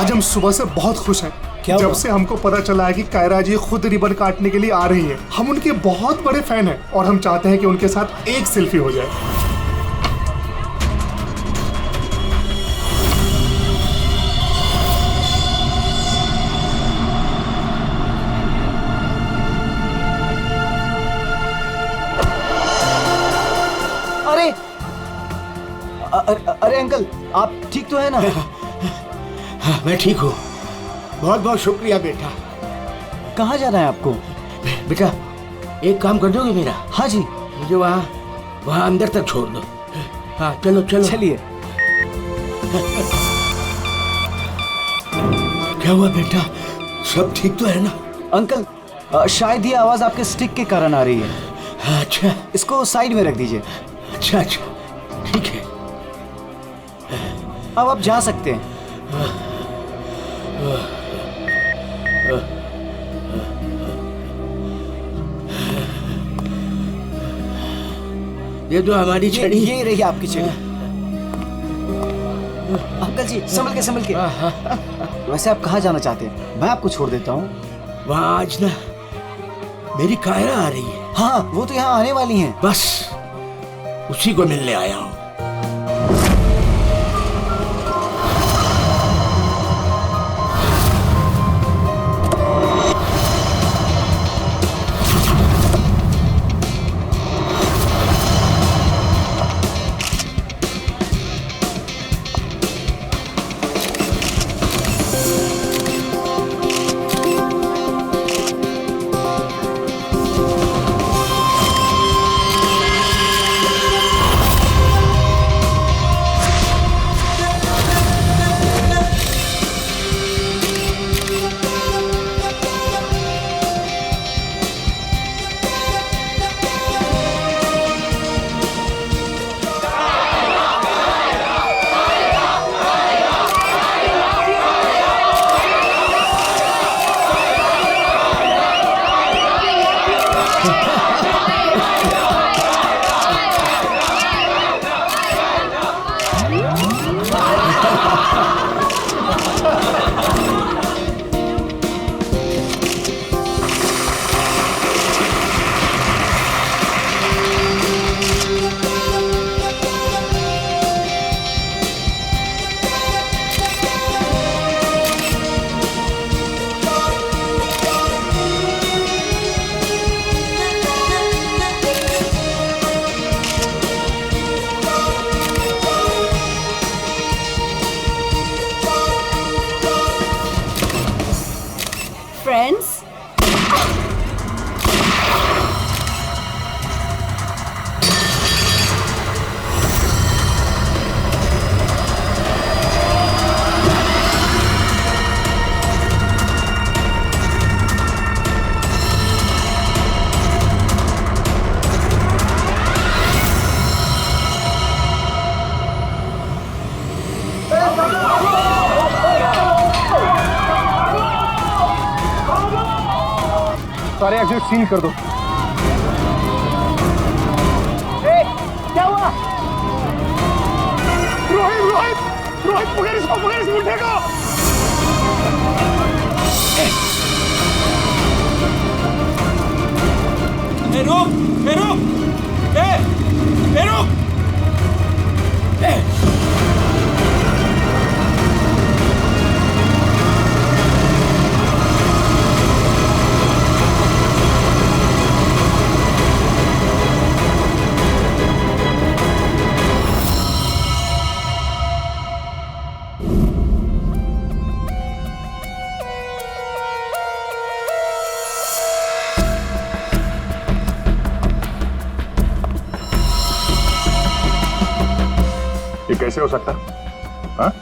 आज हम सुबह से बहुत खुश हैं। जब से हमको पता चला है कि कायरा जी खुद रिबन काटने के लिए आ रही हैं। हम उनके बहुत बड़े फैन हैं और हम चाहते हैं कि उनके साथ एक सेल्फी हो जाए। अरे अंकल, आप ठीक तो है ना? हाँ, मैं ठीक हूँ। बहुत बहुत शुक्रिया बेटा। कहाँ जाना है आपको? बेटा एक काम कर दोगे मेरा? हाँ जी। मुझे वहाँ अंदर तक छोड़ दो। हाँ चलो चलो। चलिए। क्या हुआ बेटा, सब ठीक तो है ना? अंकल, शायद ये आवाज आपके स्टिक के कारण आ रही है। अच्छा, इसको साइड में रख दीजिए। अच्छा अच्छा ठीक है। अब आप जा सकते हैं। ये तो हमारी छड़ी। ये रही आपकी छड़ी। अंकल जी संभल के। वैसे आप कहाँ जाना चाहते हैं? मैं आपको छोड़ देता हूँ। वहाँ आज ना मेरी कायरा आ रही है। हाँ वो तो यहाँ आने वाली हैं। बस उसी को मिलने आया हूँ। Friends, सारे एग्जिट सील कर दो। क्या हुआ? रोहित पकड़ इसको, पकड़ इस मुंडे को। रुक। ये कैसे हो सकता है? हाँ?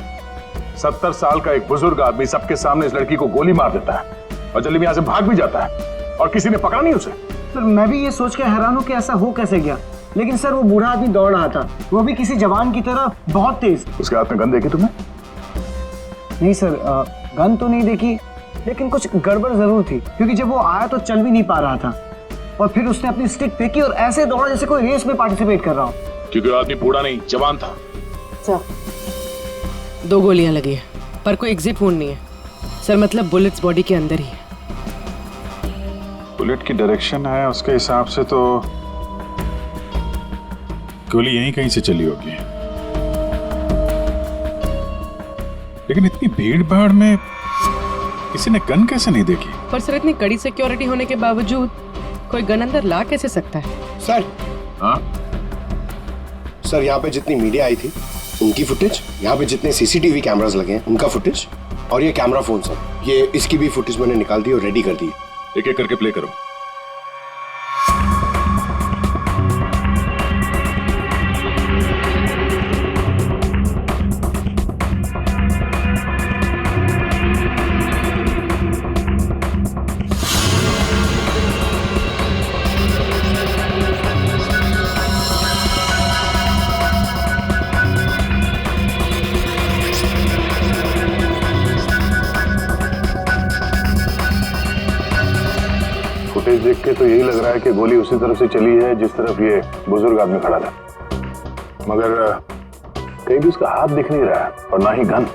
70 साल का एक बुजुर्ग आदमी सबके सामने इस लड़की को गोली मार देता है और जल्दी में यहां से भाग भी जाता है और किसी ने पकड़ा नहीं उसे। सर मैं भी ये सोच के हैरान हूँ कि ऐसा हो कैसे गया, लेकिन सर वो बूढ़ा आदमी दौड़ रहा था, वो भी किसी जवान की तरह बहुत तेज। उसके हाथ में गन देखी तुमने? नहीं सर, गन तो नहीं देखी, लेकिन कुछ गड़बड़ जरूर थी, क्योंकि जब वो आया तो चल भी नहीं पा रहा था और फिर उसने अपनी स्टिक फेंकी और ऐसे दौड़ा जैसे कोई रेस में पार्टिसिपेट कर रहा हो। क्योंकि वो आदमी बूढ़ा नहीं जवान था। सर 2 गोलियां लगी है। पर कोई एग्जिट वुंड नहीं है सर, मतलब बुलेट्स बॉडी के अंदर ही है। बुलेट की डायरेक्शन है, उसके हिसाब से तो गोली यहीं कहीं से चली होगी। लेकिन इतनी भीड़ भाड़ में किसी ने गन कैसे नहीं देखी? पर सर इतनी कड़ी सिक्योरिटी होने के बावजूद कोई गन अंदर ला कैसे सकता है? सर, हाँ सर यहाँ पे जितनी मीडिया आई थी उनकी फुटेज, यहाँ पे जितने सीसीटीवी कैमरास लगे हैं उनका फुटेज, और ये कैमरा फोन सर, ये इसकी भी फुटेज मैंने निकाल दी और रेडी कर दी। एक एक करके प्ले करो। फुटेज देख के तो यही लग रहा है कि गोली उसी तरफ से चली है जिस तरफ ये बुजुर्ग आदमी खड़ा था, मगर कहीं भी उसका हाथ दिख नहीं रहा है और ना ही गन।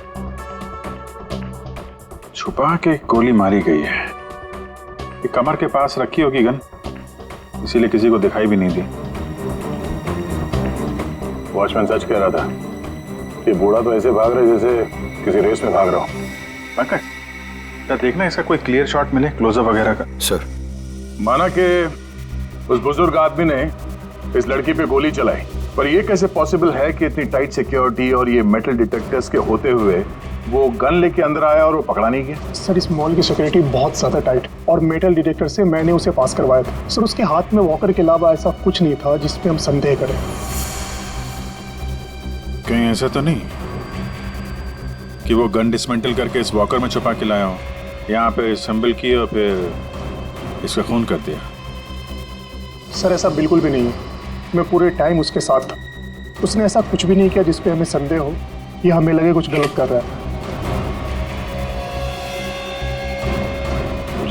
छुपा के गोली मारी गई है। ये कमर के पास रखी होगी गन, इसीलिए किसी को दिखाई भी नहीं दी। वॉचमैन सच कह रहा था कि बूढ़ा तो ऐसे भाग रहा है जैसे किसी रेस में भाग रहा हो। क्या देखना इसका कोई क्लियर शॉट मिले, क्लोजअप वगैरह का? सर, माना कि उस बुजुर्ग आदमी ने इस लड़की पे गोली चलाई, पर यह कैसे पॉसिबल है कि इतनी टाइट सिक्योरिटी और ये मेटल डिटेक्टर्स के होते हुए वो गन लेके अंदर आया और वो पकड़ा नहीं गया? सर इस मॉल की सिक्योरिटी बहुत ज्यादा टाइट और मेटल डिटेक्टर से मैंने उसे पास करवाया था सर। उसके हाथ में वॉकर के अलावा ऐसा कुछ नहीं था जिसपे हम संदेह करें। कहीं ऐसा तो नहीं कि वो गन डिसमेंटल करके इस वॉकर में छुपा के लाया हो, यहाँ पे असेंबल की और फिर इसका खून कर दिया? सर ऐसा बिल्कुल भी नहीं है, मैं पूरे टाइम उसके साथ था। उसने ऐसा कुछ भी नहीं किया जिसपे हमें संदेह हो या हमें लगे कुछ गलत कर रहा है।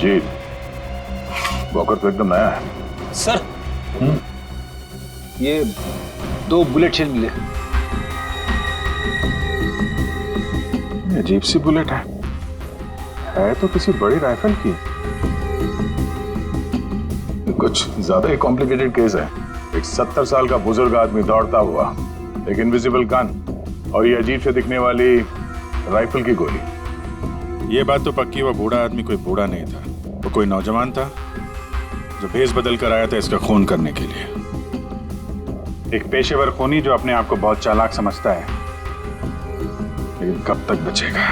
जी, वॉकर तो एकदम नया है। सर ये 2 बुलेट शेल मिले। अजीब सी बुलेट है तो किसी बड़ी राइफल की। कुछ ज्यादा ही कॉम्प्लिकेटेड केस है। एक 70 साल का बुजुर्ग आदमी दौड़ता हुआ, एक इनविजिबल गन और ये अजीब से दिखने वाली राइफल की गोली। ये बात तो पक्की, वो बूढ़ा आदमी कोई बूढ़ा नहीं था, वो कोई नौजवान था जो भेस बदल कर आया था इसका खून करने के लिए। एक पेशेवर खूनी जो अपने आप को बहुत चालाक समझता है, लेकिन कब तक बचेगा?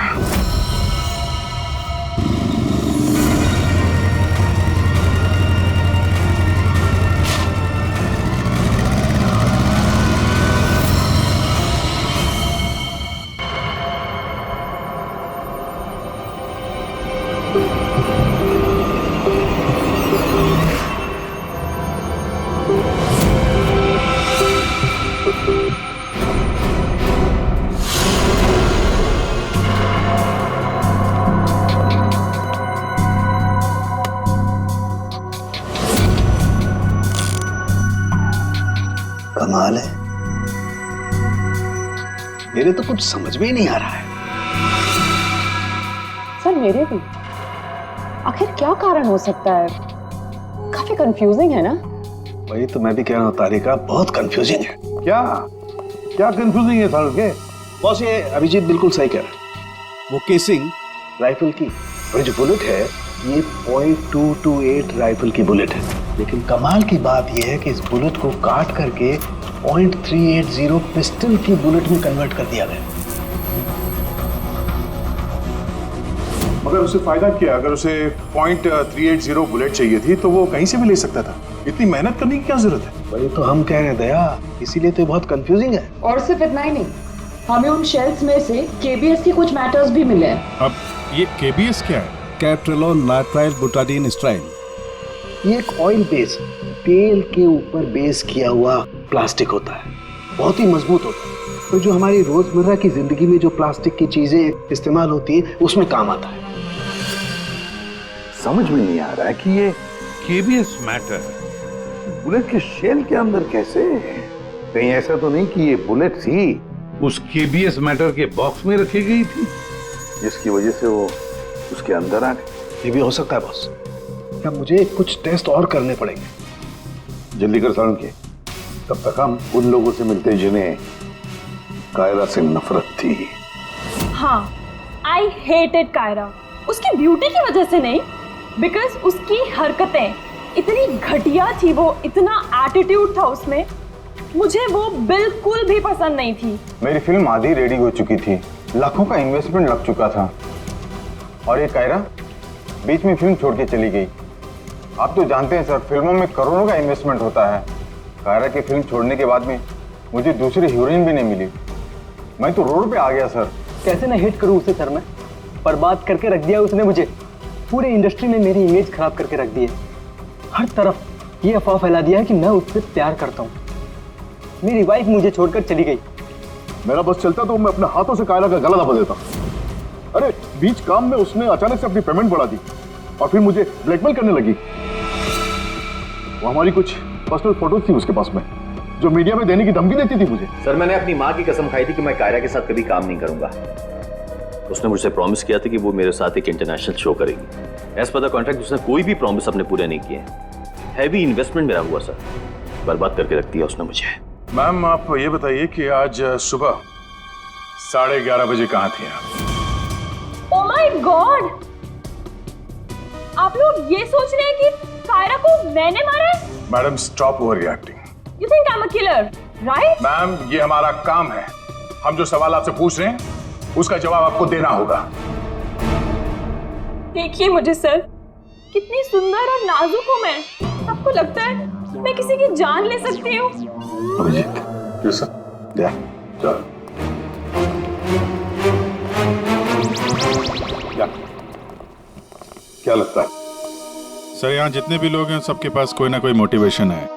कमाल है, मेरे तो कुछ समझ में ही नहीं आ रहा है। सर मेरे भी। आखिर क्या कारण हो सकता है? काफी कंफ्यूजिंग है ना? वही तो मैं भी कह रहा हूँ तारिका, बहुत कंफ्यूजिंग है। क्या क्या कंफ्यूजिंग है साल के? बॉस ये अभिजीत बिल्कुल सही कह रहा है। वो केसिंग राइफल की और जो बुलेट है ये .228 राइफल की बुलेट है। लेकिन कमाल की बात यह है कि इस बुलेट को काट करके .380 पिस्टल की बुलेट में कन्वर्ट कर दिया गया। मगर उसे फायदा क्या? अगर उसे .380 बुलेट चाहिए थी तो वो कहीं से भी ले सकता था। इतनी मेहनत करने की क्या जरूरत है? वही तो हम कह रहे हैं दया, इसीलिए तो बहुत कंफ्यूजिंग है। और सिर्फ इतना ही नहीं, हमें उन शेल्स में से केबीएस के कुछ मैटर्स भी मिले हैं। अब ये केबीएस क्या है? कैप्ट्रेलोन नाइट्राइल बुटाडीन स्ट्राइन। ये एक ऑयल बेस, तेल के ऊपर बेस किया हुआ प्लास्टिक होता है, बहुत ही मजबूत होता है। तो जो हमारी रोजमर्रा की जिंदगी में जो प्लास्टिक की चीजें इस्तेमाल होती है उसमें काम आता है। समझ में नहीं आ रहा है कि ये केबीएस मैटर बुलेट के शेल के अंदर कैसे? कहीं ऐसा तो नहीं कि ये बुलेट ही उस केबीएस मैटर के बॉक्स में रखी गई थी? जिसकी वजह से वो उसके अंदर आ गए। ये भी हो सकता है बॉस। क्या मुझे कुछ टेस्ट और करने पड़ेंगे? जल्दी कर सारण के, तब तक हम उन लोगों से मिलते जिन्हें कायरा से नफरत थी। हाँ, आई हेटेड कायरा। उसकी ब्यूटी की वजह से नहीं, बिकॉज उसकी हरकतें इतनी घटिया थी, वो इतना एटीट्यूड था उसमें, मुझे वो बिल्कुल भी पसंद नहीं थी। मेरी फिल्म आधी रेडी हो चुकी थी, लाखों का इन्वेस्टमेंट लग चुका था, और ये कायरा बीच में फिल्म छोड़ के चली गई। आप तो जानते हैं सर, फिल्मों में करोड़ों का इन्वेस्टमेंट होता है। कायरा की फिल्म छोड़ने के बाद में मुझे दूसरी हीरोइन भी नहीं मिली। मैं तो रोड पे आ गया सर। कैसे ना हिट करूं उसे सर मैं? बर्बाद करके रख दिया उसने मुझे। पूरे इंडस्ट्री में मेरी इमेज खराब करके रख दी है। हर तरफ ये अफवाह फैला दिया है कि मैं उससे प्यार करता हूँ। मेरी वाइफ मुझे छोड़कर चली गई। मेरा बस चलता तो मैं अपने हाथों से कायरा का गला दबा देता। अरे बीच काम में उसने अचानक से अपनी पेमेंट बढ़ा दी और फिर मुझे ब्लैकमेल करने लगी। वो हमारी कुछ पर्सनल फोटोज थी उसके पास में, जो मीडिया में देने की धमकी देती थी मुझे। सर, मैंने अपनी माँ की कसम खाई थी कि मैं कायरा के साथ कभी काम नहीं करूंगा। उसने मुझसे प्रॉमिस किया था कि वो मेरे साथ एक इंटरनेशनल शो करेगी। एज पर द कॉन्ट्रैक्ट उसने कोई भी प्रॉमिस अपने पूरे नहीं किए। हैवी इन्वेस्टमेंट मेरा हुआ सर, बर्बाद करके रख दिया उसने मुझे। मैम आप ये बताइए कि आज सुबह 11:30 बजे कहाँ थे आप? Oh my God! आप लोग ये सोच रहे हैं कि कायरा को मैंने मारा है? Madam stop over reacting. You think I'm a killer, right? Ma'am ये हमारा काम है, हम जो सवाल आपसे पूछ रहे हैं उसका जवाब आपको देना होगा। देखिए मुझे सर, कितनी सुंदर और नाजुक हूँ मैं। आपको लगता है मैं किसी की जान ले सकती हूँ? Abhijit, yes sir. चल। क्या लगता है सर, यहाँ जितने भी लोग हैं सबके पास कोई ना कोई मोटिवेशन है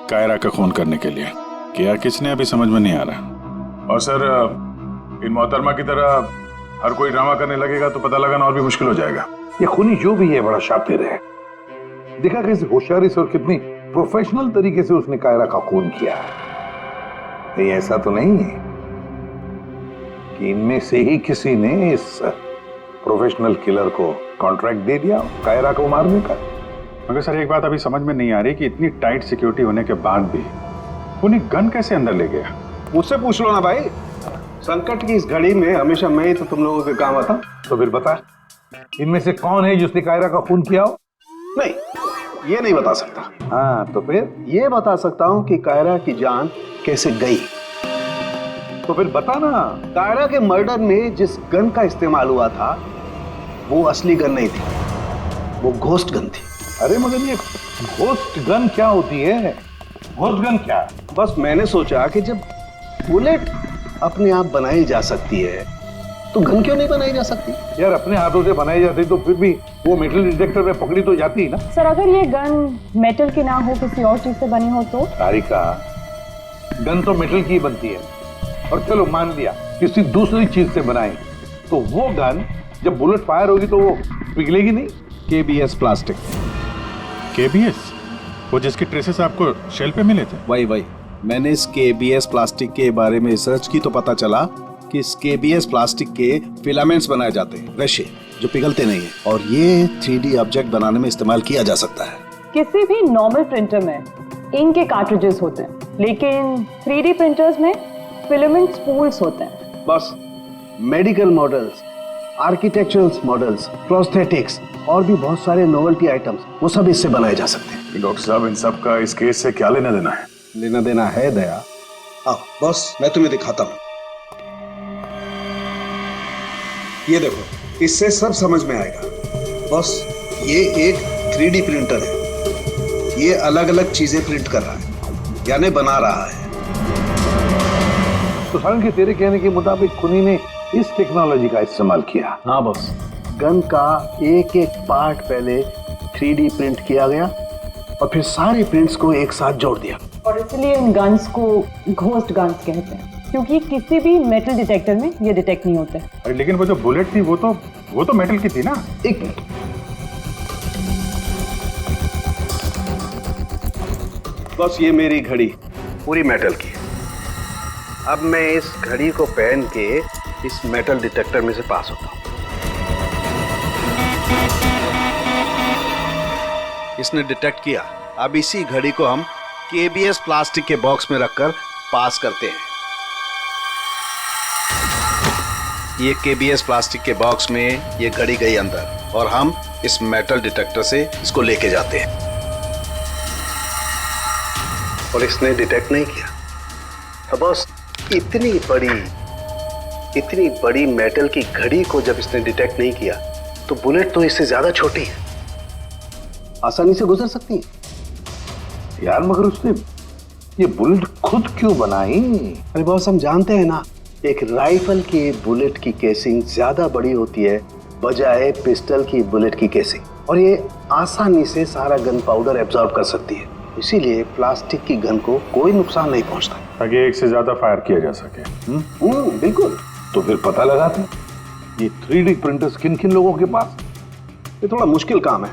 कायरा का खून करने के लिए। क्या किसने अभी समझ में नहीं आ रहा। और सर इन मोहतरमा की तरह हर कोई ड्रामा करने लगेगा तो पता लगाना और भी मुश्किल हो जाएगा। ये खूनी जो भी है बड़ा शातिर है। देखा कैसे होशियारी से और कितनी प्रोफेशनल तरीके से उसने कायरा का खून किया है। कहीं ऐसा तो नहीं है कि इनमें से ही किसी ने इस प्रोफेशनल किलर को कॉन्ट्रैक्ट दे दिया कायरा को मारने का? मगर सर एक बात अभी समझ में नहीं आ रही कि इतनी टाइट सिक्योरिटी होने के बाद भी उन्हें गन कैसे अंदर ले गया। मुझसे पूछ लो ना भाई। संकट की इस घड़ी में हमेशा मैं ही तो तुम लोगों के काम आता। तो फिर बता, इनमें से कौन है जिसने कायरा का खून किया हो? नहीं, ये नहीं बता सकता। हाँ तो फिर? ये बता सकता हूँ कि कायरा की जान कैसे गई। तो फिर बता ना। कायरा के मर्डर में जिस गन का इस्तेमाल हुआ था वो असली गन नहीं थी, वो घोस्ट गन थी। अरे मगर ये घोस्ट गन क्या होती है? घोस्ट गन क्या? बस मैंने सोचा कि जब बुलेट अपने आप बनाई जा सकती है तो गन क्यों नहीं बनाई जा सकती? यार अपने हाथों से बनाई जाती तो फिर भी वो मेटल डिटेक्टर में पकड़ी तो जाती है ना। सर अगर ये गन मेटल की ना हो, किसी और चीज से बनी हो तो? तारिका, गन तो मेटल की बनती है, और चलो मान लिया किसी दूसरी चीज से बनाई तो वो गन जब बुलेट फायर होगी तो वो पिघलेगी नहीं। KBS plastic. KBS? वो जिसके ट्रेसेस आपको शेल पे मिले थे? वही मैंने इस KBS प्लास्टिक के बारे में रिसर्च की तो पता चला कि इस KBS प्लास्टिक के फिलामेंट्स बनाए जाते हैं, रेशे जो पिघलते नहीं है, और ये 3D ऑब्जेक्ट बनाने में इस्तेमाल किया जा सकता है। किसी भी नॉर्मल प्रिंटर में इंक के कार्ट्रिजेस होते हैं, लेकिन 3D प्रिंटर्स में फिलामेंट स्पूल्स होते हैं। बस medical models, architectural models, prosthetics और भी बहुत सारे नोवेल्टी आइटम्स, वो सब इससे बनाए जा सकते हैं। डॉक्टर साहब इन सब का इस केस से क्या लेना देना है? लेना देना है दया। आओ बॉस, मैं तुम्हें दिखाता हूँ। ये देखो, इससे सब समझ में आएगा। बॉस ये एक 3D प्रिंटर है। ये अलग अलग चीजें प्रिंट कर रहा है, यानी बना रहा है। तो सारण के तेरे कहने के मुताबिक खुनी ने इस टेक्नोलॉजी का इस्तेमाल किया? हाँ बॉस, गन का एक एक पार्ट पहले 3D प्रिंट किया गया और फिर सारे प्रिंट्स को एक साथ जोड़ दिया। और इसलिए इन गन्स को घोस्ट गन्स कहते हैं, क्योंकि किसी भी मेटल डिटेक्टर में ये डिटेक्ट नहीं होते। अरे लेकिन वो जो बुलेट थी वो तो मेटल की थी ना। एक मिनट, बस ये मेरी घड़ी पूरी मेटल की है। अब मैं इस घड़ी को पहन के इस मेटल डिटेक्टर में से पास होता हूँ। इसने डिटेक्ट किया। अब इसी घड़ी को हम केबीएस प्लास्टिक के बॉक्स में रखकर पास करते हैं। ये केबीएस प्लास्टिक के बॉक्स में ये घड़ी गई अंदर और हम इस मेटल डिटेक्टर से इसको लेके जाते हैं और इसने डिटेक्ट नहीं किया। अब बॉस, इतनी बड़ी मेटल की घड़ी को जब इसने डिटेक्ट नहीं किया तो बुलेट तो इससे ज्यादा छोटी है, आसानी से गुजर सकती है। यार मगर उसने ये बुलेट खुद क्यों बनाई? अरे बॉस, हम जानते हैं ना, एक राइफल की बुलेट की केसिंग ज्यादा बड़ी होती है बजाय पिस्टल की बुलेट की केसिंग, और ये आसानी से सारा गन पाउडर एब्जॉर्ब कर सकती है। इसीलिए प्लास्टिक की गन को कोई नुकसान नहीं पहुंचता, ताकि एक से ज्यादा फायर किया जा सके। बिल्कुल। तो फिर पता लगाते ये 3D प्रिंटर्स किन किन लोगों के पास? ये थोड़ा मुश्किल काम है।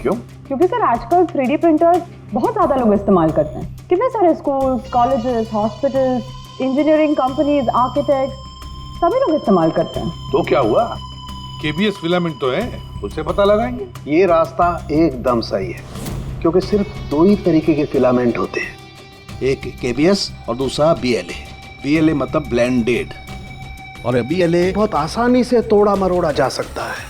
क्यों? क्योंकि सर आजकल 3D प्रिंटर्स बहुत ज्यादा लोग इस्तेमाल करते हैं। कितने सारे schools, colleges, hospitals, engineering companies, architects सभी लोग इस्तेमाल करते हैं। तो क्या हुआ? केबीएस फिलामेंट तो है, उससे पता लगाएंगे। ये रास्ता एकदम सही है, क्योंकि सिर्फ दो ही तरीके के फिलामेंट होते हैं, एक केबीएस और दूसरा बीएलए। बीएलए मतलब ब्लेंडेड, और बीएलए बहुत आसानी से तोड़ा मरोड़ा जा सकता है,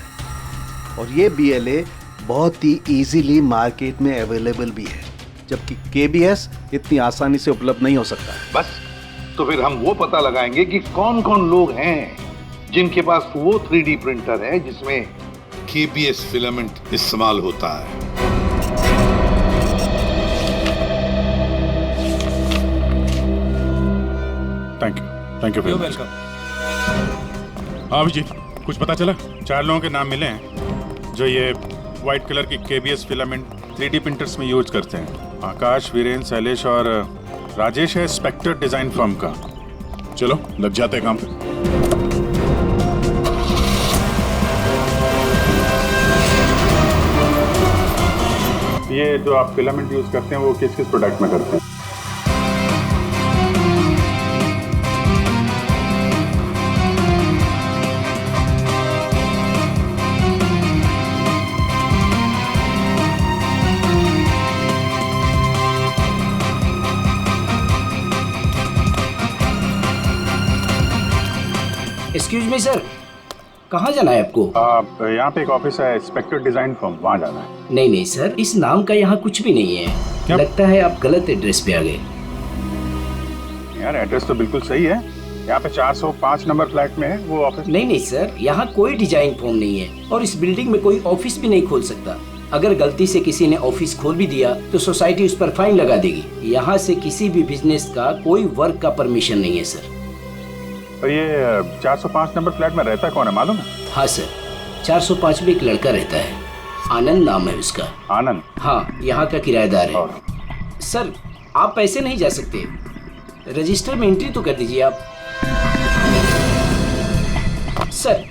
और ये बीएलए बहुत ही इजीली मार्केट में अवेलेबल भी है, जबकि केबीएस इतनी आसानी से उपलब्ध नहीं हो सकता है। बस, तो फिर हम वो पता लगाएंगे कि कौन कौन लोग हैं जिनके पास वो 3D प्रिंटर है जिसमें केबीएस फिलामेंट इस्तेमाल होता है। Thank you very much. हाँ अभिजीत, कुछ पता चला? 4 लोगों के नाम मिले हैं जो ये व्हाइट कलर की केबीएस फिलामेंट 3D प्रिंटर्स में यूज करते हैं। आकाश, वीरेन, शैलेश और राजेश है स्पेक्टर डिजाइन फर्म का। चलो लग जाते हैं काम पे। ये जो आप फिलामेंट यूज करते हैं वो किस किस प्रोडक्ट में करते हैं? एक्सक्यूज मी सर, कहाँ जाना है आपको? यहाँ पे एक ऑफिस है स्पेक्टर डिजाइन फर्म, वहाँ जाना है। नहीं सर, इस नाम का यहाँ कुछ भी नहीं है। क्या? लगता है आप गलत एड्रेस पे आ गए। यार एड्रेस तो बिल्कुल सही है, यहाँ पे 405 नंबर फ्लैट में है वो ऑफिस। नहीं सर, यहाँ कोई डिजाइन फर्म नहीं है और इस बिल्डिंग में कोई ऑफिस भी नहीं खोल सकता। अगर गलती से किसी ने ऑफिस खोल भी दिया तो सोसाइटी उस पर फाइन लगा देगी। यहाँ से किसी भी बिजनेस का कोई वर्क का परमिशन नहीं है सर। और ये 405 नंबर फ्लैट में रहता कौन है मालूम है? हाँ सर, 405 में एक लड़का रहता है, आनंद नाम है उसका। आनंद? हाँ, यहाँ का किराएदार है। सर आप ऐसे नहीं जा सकते, रजिस्टर में एंट्री तो कर दीजिए आप। सर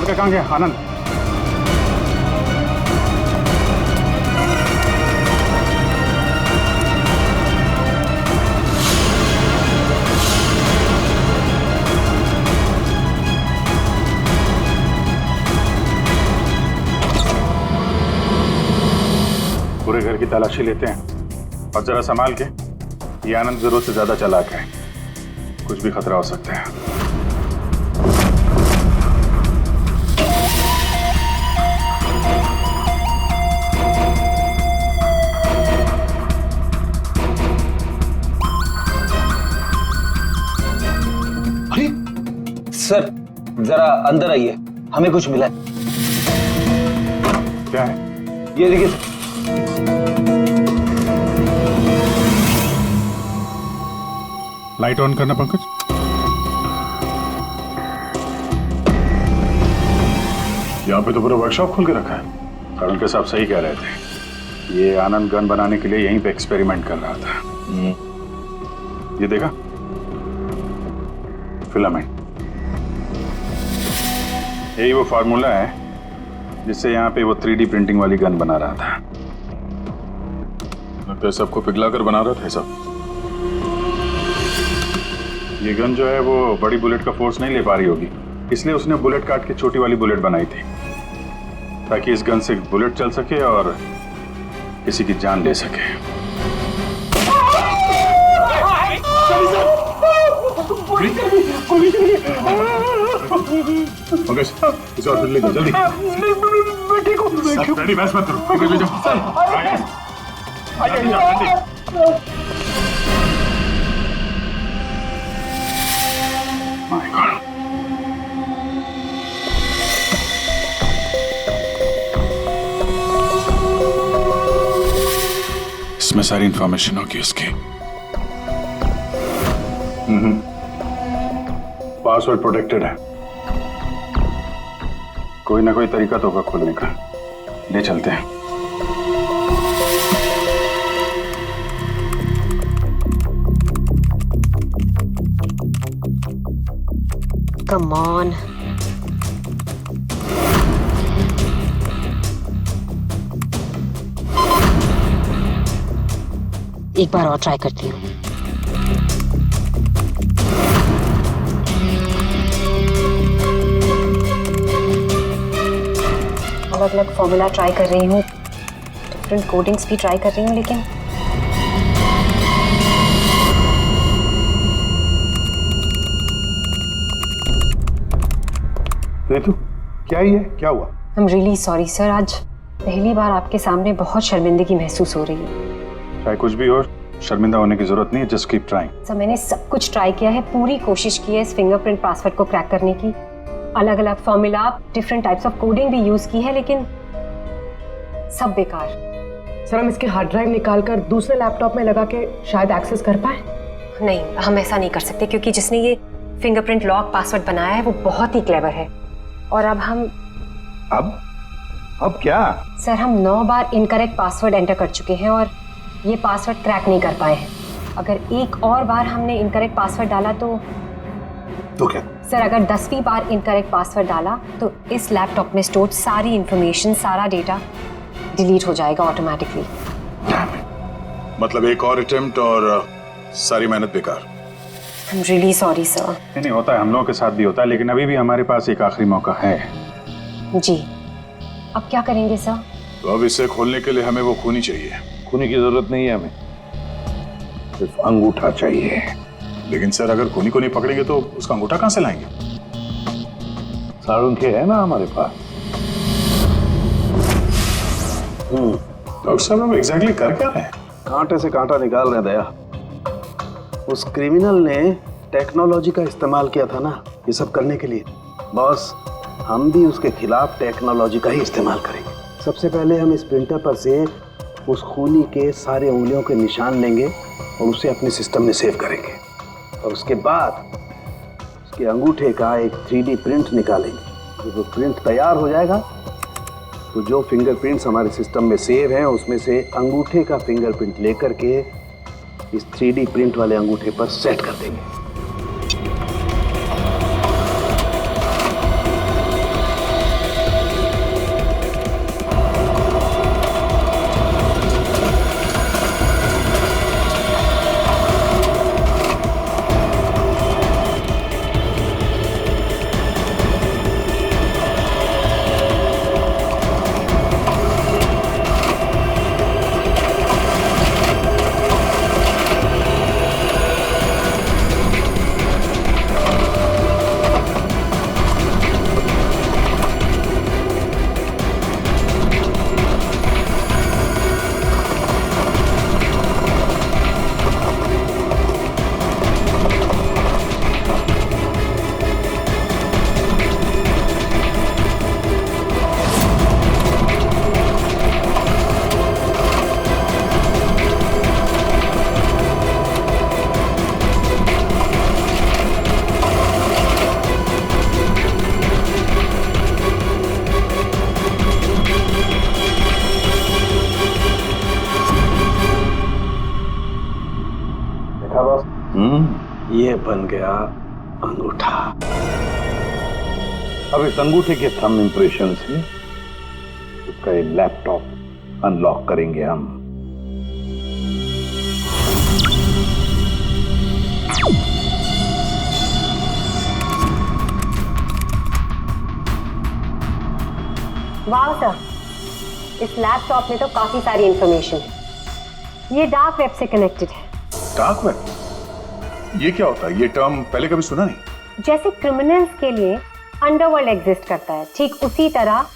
कहाँ गया आनंद? पूरे घर की तलाशी लेते हैं और जरा संभाल के। ये आनंद जरूरत से ज्यादा चालाक है, कुछ भी खतरा हो सकता है। सर जरा अंदर आइए, हमें कुछ मिला है। क्या है? ये देखिए। लाइट ऑन करना पंकज। यहाँ पे तो पूरा वर्कशॉप खोल के रखा है। कारण के साहब सही कह रहे थे, ये आनंद गन बनाने के लिए यहीं पे एक्सपेरिमेंट कर रहा था। ये देखा, फिलामेंट, यही वो फार्मूला है जिससे यहाँ पे वो 3D प्रिंटिंग वाली गन बना रहा था। लगता है सबको पिघला कर बना रहा था सब। ये गन जो है वो बड़ी बुलेट का फोर्स नहीं ले पा रही होगी, इसलिए उसने बुलेट काट के छोटी वाली बुलेट बनाई थी, ताकि इस गन से बुलेट चल सके और किसी की जान ले सके। इसे हॉस्पिटल ले जाओ जल्दी। रेडी, बस मत करो, ले जाओ। माय गॉड, इसमें सारी इंफॉर्मेशन होगी उसकी। पासवर्ड प्रोटेक्टेड है, कोई ना कोई तरीका तो होगा खोलने का। ले चलते हैं। Come on. एक बार और ट्राई करती हूँ। अलग अलग फॉर्मूला ट्राई कर रही हूँ, डिफरेंट कोडिंग्स भी ट्राई कर रही हूँ, लेकिन रितु, क्या ही है, क्या हुआ? I am really sorry sir, आज पहली बार आपके सामने बहुत शर्मिंदगी महसूस हो रही है। चाहे कुछ भी हो, शर्मिंदा होने की जरूरत नहीं है, जस्ट कीप ट्राइंग। सर मैंने सब कुछ ट्राई किया है, पूरी कोशिश की है इस फिंगरप्रिंट पासवर्ड को क्रैक करने की, अलग अलग formula, different types of coding भी यूज की है, लेकिन सब बेकार। सर हम इसके हार्ड ड्राइव निकाल कर दूसरे लैपटॉप में लगा के शायद एक्सेस कर पाए। नहीं, हम ऐसा नहीं कर सकते, क्योंकि जिसने ये फिंगरप्रिंट लॉक पासवर्ड बनाया है वो बहुत ही क्लेवर है। और अब हम अब क्या? सर हम 9 बार इनकरेक्ट पासवर्ड एंटर कर चुके हैं और ये पासवर्ड क्रैक नहीं कर पाए हैं। अगर एक और बार हमने इनकरेक्ट पासवर्ड डाला तो क्या? सर अगर 10वीं बार इनकरेक्ट पासवर्ड डाला तो इस लैपटॉप में स्टोर्ड सारी इंफॉर्मेशन, सारा डेटा डिलीट हो जाएगा ऑटोमेटिकली। मतलब एक और अटेम्प्ट और सारी मेहनत बेकार। I am really sorry sir. नहीं होता है, हम लोगों के साथ भी होता है, लेकिन अभी भी हमारे पास एक आखिरी मौका है। जी, अब क्या करेंगे सर? तो अब इसे खोलने के लिए हमें वो खूनी चाहिए। खूनी की जरूरत नहीं है हमें, सिर्फ अंगूठा चाहिए। लेकिन सर अगर खूनी को नहीं पकड़ेंगे तो उसका अंगूठा कहां से लाएंगे? साड़ुंखे है ना हमारे पास। डॉक्टर साहब, हम एग्जैक्टली कर क्या रहे हैं? कांटे से कांटा निकाल रहे दया। उस क्रिमिनल ने टेक्नोलॉजी का इस्तेमाल किया था ना ये सब करने के लिए। बॉस, हम भी उसके खिलाफ टेक्नोलॉजी का ही इस्तेमाल करेंगे। सबसे पहले हम इस प्रिंटर पर से उस खूनी के सारे उंगलियों के निशान लेंगे और उसे अपने सिस्टम में सेव करेंगे, और उसके बाद उसके अंगूठे का एक 3D प्रिंट निकालेंगे। जब वो प्रिंट तैयार हो जाएगा तो जो फिंगरप्रिंट्स हमारे सिस्टम में सेव हैं उसमें से अंगूठे का फिंगरप्रिंट लेकर के इस 3D प्रिंट वाले अंगूठे पर सेट कर देंगे। ये बन गया अंगूठा। अब इस अंगूठे के थंब इंप्रेशन से उसका ये लैपटॉप अनलॉक करेंगे हम। वाह सर, इस लैपटॉप में तो काफी सारी इंफॉर्मेशन है। ये डार्क वेब से कनेक्टेड है। Dark web? ये क्या होता है? ये टर्म पहले कभी सुना नहीं। जैसे क्रिमिनल्स के लिए अंडरवर्ल्ड एग्जिस्ट करता है, ठीक उसी तरह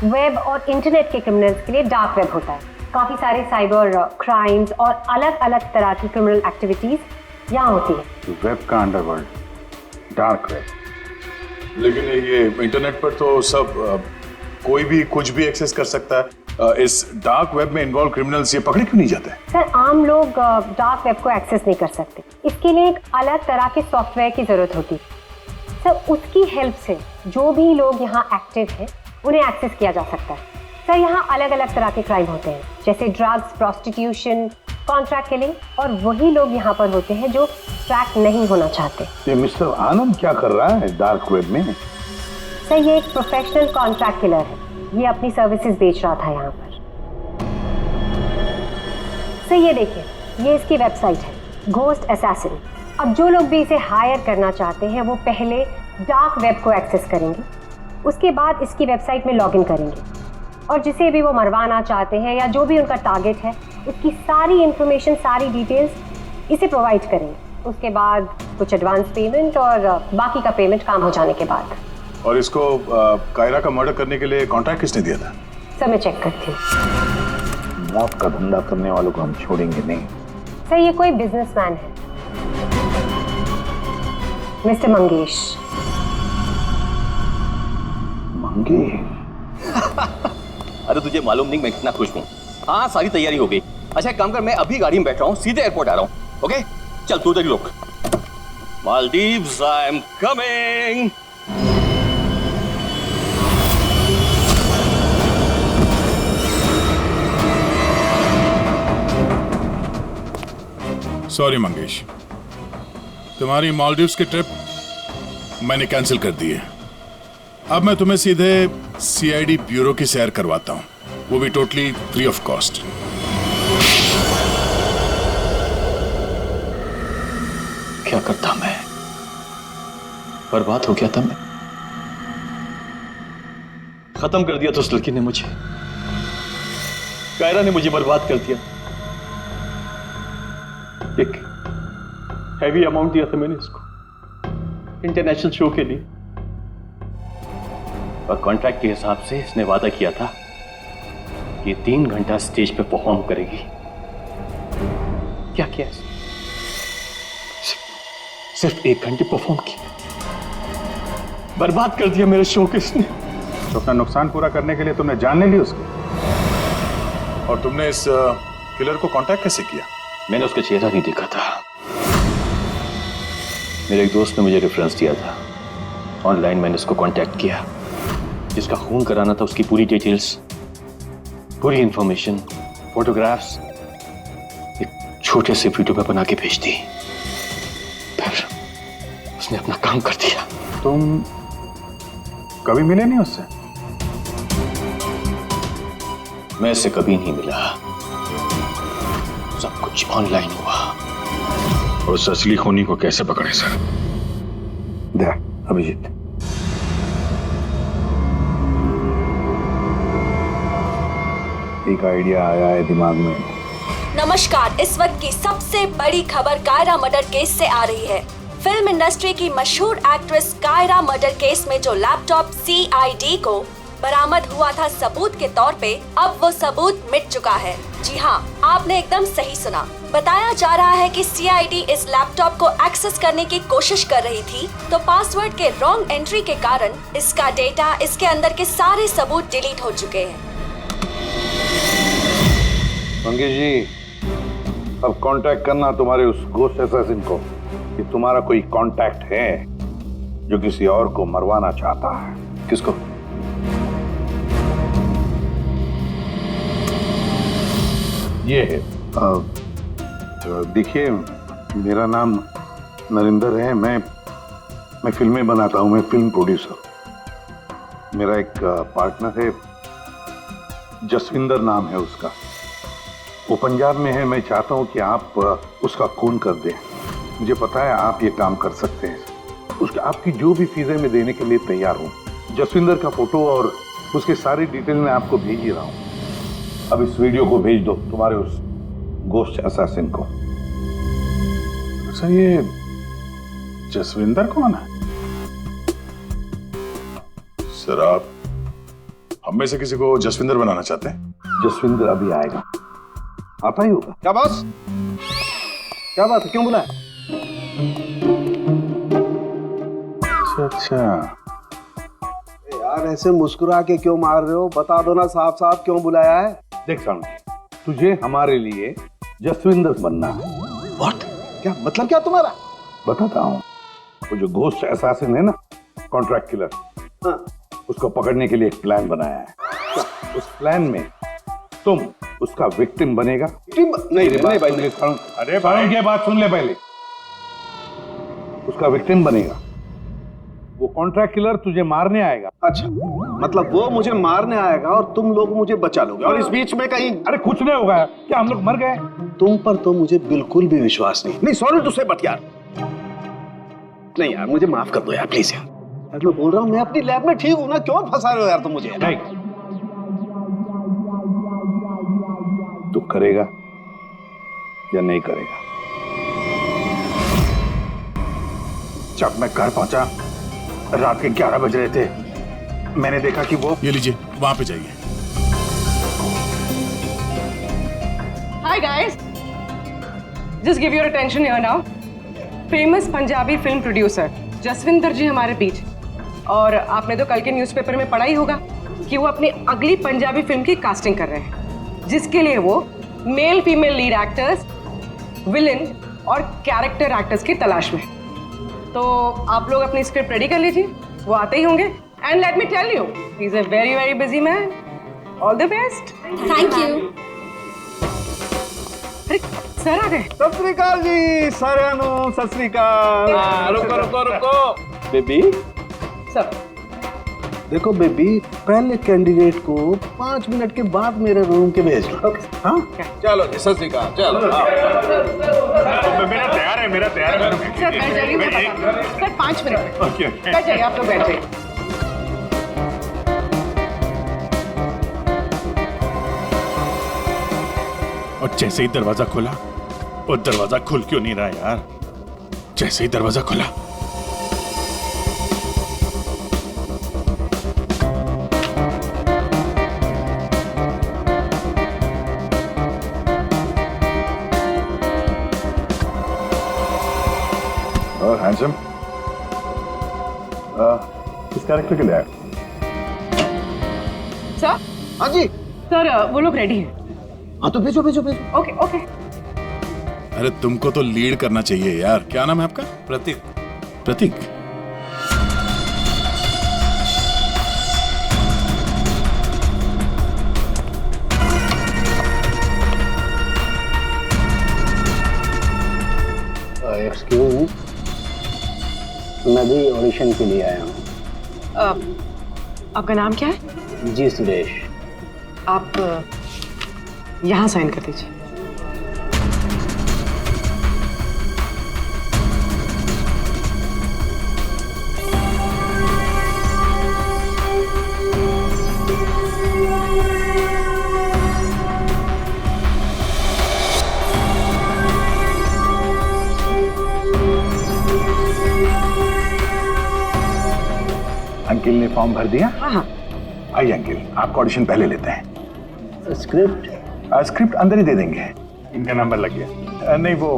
वेब और इंटरनेट के क्रिमिनल्स के लिए डार्क वेब होता है। काफी सारे साइबर क्राइम्स और अलग अलग तरह की क्रिमिनल एक्टिविटीज यहाँ होती है। वेब का अंडरवर्ल्ड, डार्क वेब। लेकिन ये इंटरनेट पर तो सब कोई भी कुछ भी एक्सेस कर सकता है। इस डार्क वेब में इन्वॉल्व क्रिमिनल्स ये पकड़े क्यों नहीं जाते? सर, आम लोग डार्क वेब को एक्सेस नहीं कर सकते। इसके लिए एक अलग तरह के सॉफ्टवेयर की जरूरत होती है। सर, उसकी हेल्प से जो भी लोग यहाँ एक्टिव हैं उन्हें एक्सेस किया जा सकता है। सर, यहाँ अलग अलग तरह के क्राइम होते हैं, जैसे ड्रग्स, प्रोस्टिट्यूशन, कॉन्ट्रैक्ट किलिंग, और वही लोग यहाँ पर होते हैं जो ट्रैक नहीं होना चाहते। ये मिस्टर आनंद क्या कर रहा है डार्क वेब में? सर, ये एक प्रोफेशनल कॉन्ट्रैक्ट किलर है। ये अपनी सर्विसेज बेच रहा था यहाँ पर। सर, ये देखिए, ये इसकी वेबसाइट है, घोस्ट असैसिन। अब जो लोग भी इसे हायर करना चाहते हैं वो पहले डार्क वेब को एक्सेस करेंगे, उसके बाद इसकी वेबसाइट में लॉगिन करेंगे, और जिसे भी वो मरवाना चाहते हैं या जो भी उनका टारगेट है उसकी सारी इंफॉर्मेशन, सारी डिटेल्स इसे प्रोवाइड करेंगे। उसके बाद कुछ एडवांस पेमेंट और बाकी का पेमेंट काम हो जाने के बाद। और इसको कायरा का मर्डर करने के लिए कॉन्ट्रैक्ट किसने दिया था? सर, मैं चेक करती हूँ। मौत का धंधा करने वालों को हम छोड़ेंगे नहीं। सर, ये कोई बिजनेसमैन है, मिस्टर मंगेश। अरे तुझे मालूम नहीं मैं कितना खुश हूँ। हाँ, सारी तैयारी हो गई। अच्छा एक काम कर, मैं अभी गाड़ी में बैठ रहा हूँ, सीधे एयरपोर्ट आ रहा हूँ। ओके चल, तू इधर ही रुक। Maldives, I am coming. Sorry Mangesh, तुम्हारी मालदीव्स की ट्रिप मैंने कैंसिल कर दी है। अब मैं तुम्हें सीधे सीआईडी ब्यूरो की सैर करवाता हूँ, वो भी टोटली फ्री ऑफ कॉस्ट। क्या करता मैं? बर्बाद हो गया था मैं। खत्म कर दिया तो उस लड़की ने मुझे, कायरा ने मुझे बर्बाद कर दिया। एक हैवी अमाउंट दिया था मैंने इसको इंटरनेशनल शो के लिए, और कॉन्ट्रैक्ट के हिसाब से इसने वादा किया था कि 3 घंटा स्टेज पे परफॉर्म करेगी। क्या किया? सिर्फ 1 घंटे परफॉर्म किया, बर्बाद कर दिया मेरे शो के इसने। तो अपना नुकसान पूरा करने के लिए तुमने जान ले ली उसकी, और तुमने इस किलर को कांटेक्ट कैसे किया? मैंने उसका चेहरा नहीं देखा था। मेरे एक दोस्त ने मुझे रेफरेंस दिया था, ऑनलाइन मैंने उसको कांटेक्ट किया। जिसका खून कराना था उसकी पूरी डिटेल्स, पूरी इंफॉर्मेशन, फोटोग्राफ्स एक छोटे से वीडियो में बना के भेज दी। फिर उसने अपना काम कर दिया। तुम कभी मिले नहीं उससे? मैं इससे कभी नहीं मिला, सब कुछ ऑनलाइन हुआ। और उस असली खूनी को कैसे पकड़े सर? अभिजीत, एक आइडिया आया है दिमाग में। नमस्कार, इस वक्त की सबसे बड़ी खबर कायरा मर्डर केस से आ रही है। फिल्म इंडस्ट्री की मशहूर एक्ट्रेस कायरा मर्डर केस में जो लैपटॉप सीआईडी को बरामद हुआ था सबूत के तौर पे, अब वो सबूत मिट चुका है। जी हाँ, आपने एकदम सही सुना। बताया जा रहा है कि सीआईडी इस लैपटॉप को एक्सेस करने की कोशिश कर रही थी, तो पासवर्ड के रॉन्ग एंट्री के कारण इसका डेटा, इसके अंदर के सारे सबूत डिलीट हो चुके हैं। मंगेश जी, अब कांटेक्ट करना तुम्हारे उस घोस्ट असैसिन को कि तुम्हारा कोई कांटेक्ट है जो किसी और को मरवाना चाहता है। किसको? ये है, देखिए मेरा नाम नरिंदर है, मैं फिल्में बनाता हूँ, मैं फिल्म प्रोड्यूसर। मेरा एक पार्टनर है, जसविंदर नाम है उसका, वो पंजाब में है। मैं चाहता हूँ कि आप उसका खून कर दें। मुझे पता है आप ये काम कर सकते हैं। उसके आपकी जो भी फीसें मैं देने के लिए तैयार हूँ। जसविंदर का फोटो और उसके सारी डिटेल मैं आपको भेज ही रहा हूँ। अब इस वीडियो को भेज दो तुम्हारे उस गोस्ट असैसिन को। सर ये जसविंदर कौन है? सर आप हम में से किसी को जसविंदर बनाना चाहते हैं? जसविंदर अभी आएगा, आता ही होगा। क्या बॉस, क्या बात है, क्यों बुलाया? अच्छा यार ऐसे मुस्कुरा के क्यों मार रहे हो? बता दो ना साफ साफ क्यों बुलाया है। देख सामने, तुझे हमारे लिए जसविंदर बनना है। What? क्या मतलब क्या तुम्हारा? बताता हूँ। वो जो घोस्ट असैसिन है ना, कॉन्ट्रैक्ट किलर, हाँ। उसको पकड़ने के लिए एक प्लान बनाया है। उस प्लान में तुम उसका विक्टिम बनेगा। नहीं भाई, अरे भाई ये बात सुन ले पहले। उसका विक्टिम बनेगा, वो कॉन्ट्रैक्ट किलर तुझे मारने आएगा। अच्छा, मतलब वो मुझे मारने आएगा और तुम लोग मुझे बचा लोगे, और इस बीच में कहीं अरे कुछ नहीं होगा। क्या हम लोग मर गए? तुम पर तो मुझे बिल्कुल भी विश्वास नहीं। सॉरी टू से, बट यार नहीं यार, मुझे माफ कर दो यार, प्लीज यार। मैं बोल रहा हूँ मैं अपनी लैब में ठीक हूँ ना, क्यों फंसा रहे हो यार तुम मुझे? नहीं, तू करेगा या नहीं करेगा? जब मैं घर पहुंचा रात के 11 बज रहे थे, मैंने देखा कि वो ये लीजिए वहां पे जाइए। Hi guys, just give your attention here now. Famous Punjabi film producer Jaswinder ji हमारे बीच। और आपने तो कल के न्यूज़पेपर में पढ़ा ही होगा कि वो अपनी अगली पंजाबी फिल्म की कास्टिंग कर रहे हैं, जिसके लिए वो male female lead actors, villain और कैरेक्टर एक्टर्स की तलाश में। तो आप लोग अपनी स्क्रिप्ट रेडी कर लीजिए, वो आते ही होंगे। And let me tell you, he is a very very busy man. All the best. Thank you. अरे सर आ गए। सत श्री अकाल जी, साਰਿਆਂ ਨੂੰ सत श्री अकाल। रुको रुको रुको बेबी। सर देखो बेबी, पहले कैंडिडेट को 5 मिनट के बाद मेरे रूम के भेज लो। हाँ चलो जी, सत श्री अकाल। चलो मेरा तैयार है, मेरा तैयार है। सर बैठ जाइए, सर 5 मिनट बैठ जाइए, आप लोग बैठ जाइए। और जैसे ही दरवाजा खुला, और दरवाजा खुल क्यों नहीं रहा यार? जैसे ही दरवाजा खुला और हैंडसम किस कैरेक्टर के लिए आया? सर। हाँ जी सर, वो लोग रेडी हैं। हाँ तो भेजो भेजो भेजो। Okay okay. अरे तुमको तो लीड करना चाहिए यार। क्या नाम है आपका? प्रतीक। प्रतीक, एक्सक्यूज मी, मैं भी ऑडिशन के लिए आया हूँ। आपका नाम क्या है? जी सुरेश। आप यहाँ साइन कर दीजिए। अंकिल ने फॉर्म भर दिया? हाँ। आइए अंकिल, आपका ऑडिशन पहले लेते हैं। स्क्रिप्ट? स्क्रिप्ट अंदर ही दे देंगे। इनका नंबर लग गया। नहीं, वो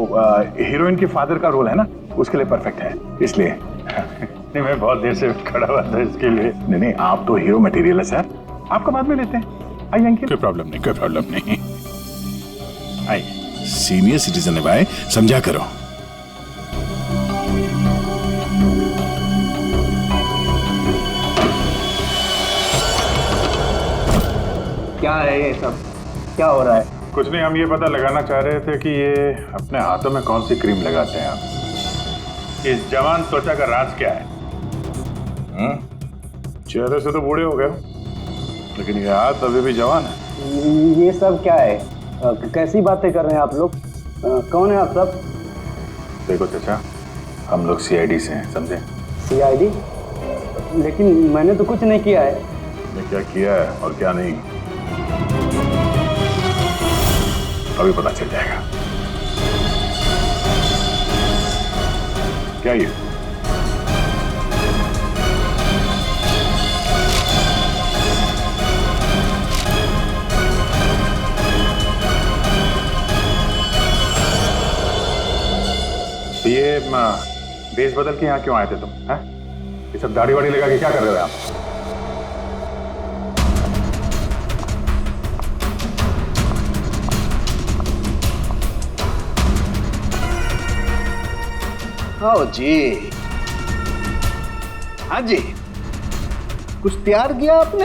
हीरोइन के फादर का रोल है ना, उसके लिए परफेक्ट है, इसलिए। नहीं, मैं बहुत देर से खड़ा हुआ था इसके लिए। नहीं नहीं, आप तो हीरो मटेरियल है सर, आपका बाद में लेते हैं। आइए अंकिल। कोई प्रॉब्लम नहीं, कोई प्रॉब्लम नहीं। आइए, सीनियर सिटीजन है भाई, समझा करो। क्या है ये सब, क्या हो रहा है? कुछ नहीं, हम ये पता लगाना चाह रहे थे कि ये अपने हाथों में कौन सी क्रीम लगाते हैं आप। इस जवान त्वचा का राज क्या है? चेहरे से तो बूढ़े हो गए, लेकिन ये हाथ अभी भी जवान है। ये सब क्या है? कैसी बातें कर रहे हैं आप लोग? कौन है आप सब? देखो चाचा, हम लोग सीआईडी से हैं, समझे? सीआईडी? लेकिन मैंने तो कुछ नहीं किया है। तुमने क्या किया है और क्या नहीं, अभी पता चल जाएगा। क्या ये? तो ये देश बदल के यहाँ क्यों आए थे तुम? हैं? ये सब दाढ़ी वाड़ी लगा के क्या कर रहे हो आप? आओ जी। हाँ जी, कुछ तैयार किया आपने?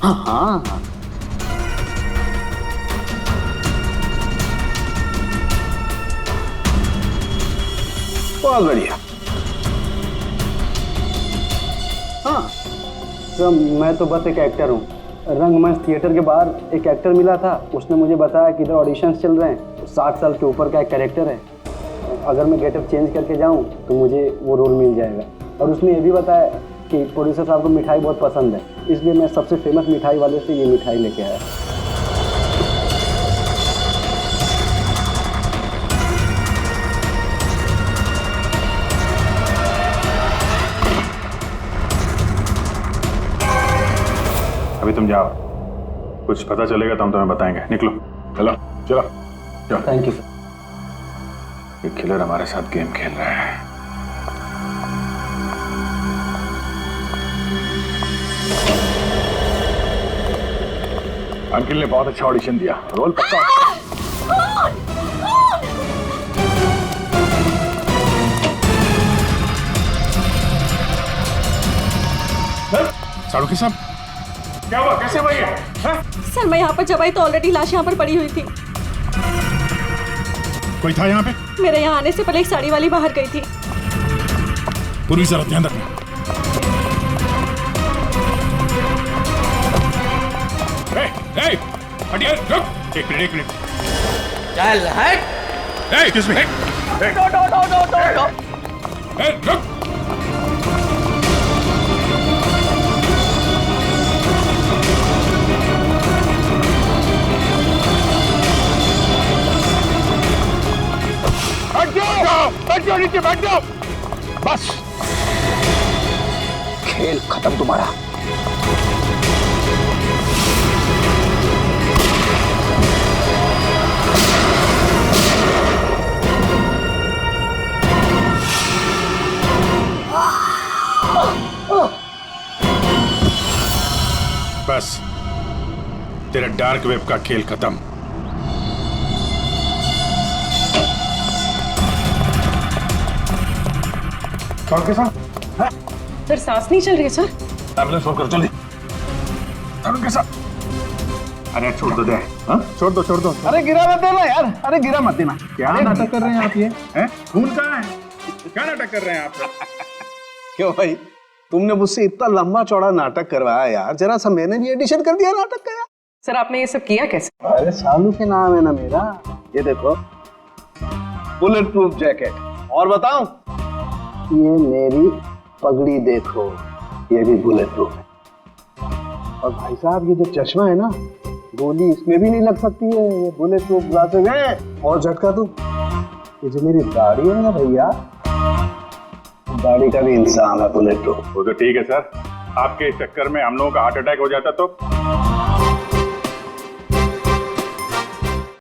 हाँ हाँ, बहुत बढ़िया। हाँ सर, मैं तो बस एक एक्टर हूँ। रंगमंच थिएटर के बाहर एक एक्टर मिला था, उसने मुझे बताया कि इधर ऑडिशंस चल रहे हैं, तो 60 साल के ऊपर का एक कैरेक्टर है, अगर मैं गेटअप चेंज करके जाऊँ तो मुझे वो रोल मिल जाएगा। और उसने ये भी बताया कि प्रोड्यूसर साहब को मिठाई बहुत पसंद है, इसलिए मैं सबसे फेमस मिठाई वाले से ये मिठाई लेके आया। अभी तुम जाओ, कुछ पता चलेगा तो हम तुम्हें बताएंगे। निकलो, चलो चलो चलो। Thank you sir. ये किलर हमारे साथ गेम खेल रहा है। अंकिल ने बहुत अच्छा ऑडिशन दिया, रोल पक्का। साड़ू के साहब, क्या हुआ? कैसे भाई है? सर मैं यहाँ पर जब आई तो ऑलरेडी लाश यहाँ पर पड़ी हुई थी। कोई था यहाँ पे? मेरे यहाँ आने से पहले एक साड़ी वाली बाहर गई थी। पूरी जरा ध्यान रखना। हटिए, रुक। एक मिनट। चल हट। Excuse me. रुक। बैठ जाओ नीचे, बैठ जाओ। बस, खेल खत्म तुम्हारा। बस, तेरा डार्क वेब का खेल खत्म। सर सांस नहीं चल रही है सर। एम्बुलेंस फोन करो जल्दी। अरे छोड़ दो दे। छोड़ दो। अरे गिरा मत देना यार, अरे गिरा मत देना। क्या नाटक कर रहे हैं आप? ये खून कहाँ है? क्या नाटक कर रहे हैं आप? क्यों भाई, तुमने मुझसे इतना लंबा चौड़ा नाटक करवाया यार, जरा सा मैंने भी एडिशन कर दिया नाटक का यार। सर आपने ये सब किया कैसे? अरे सालू के नाम है ना मेरा। ये देखो, बुलेट प्रूफ जैकेट। और बताऊं, ये मेरी पगड़ी देखो, ये भी बुलेट प्रूफ है। और भाई साहब ये जो चश्मा है ना, गोली इसमें भी नहीं लग सकती है, ये बुलेट प्रूफ ग्लासेस है। और झटका दूं, ये जो मेरी दाढ़ी है ना भैया, दाढ़ी का भी इंसान है बुलेट प्रूफ। वो तो ठीक है सर, आपके इस चक्कर में हम लोगों का हार्ट अटैक हो जाता तो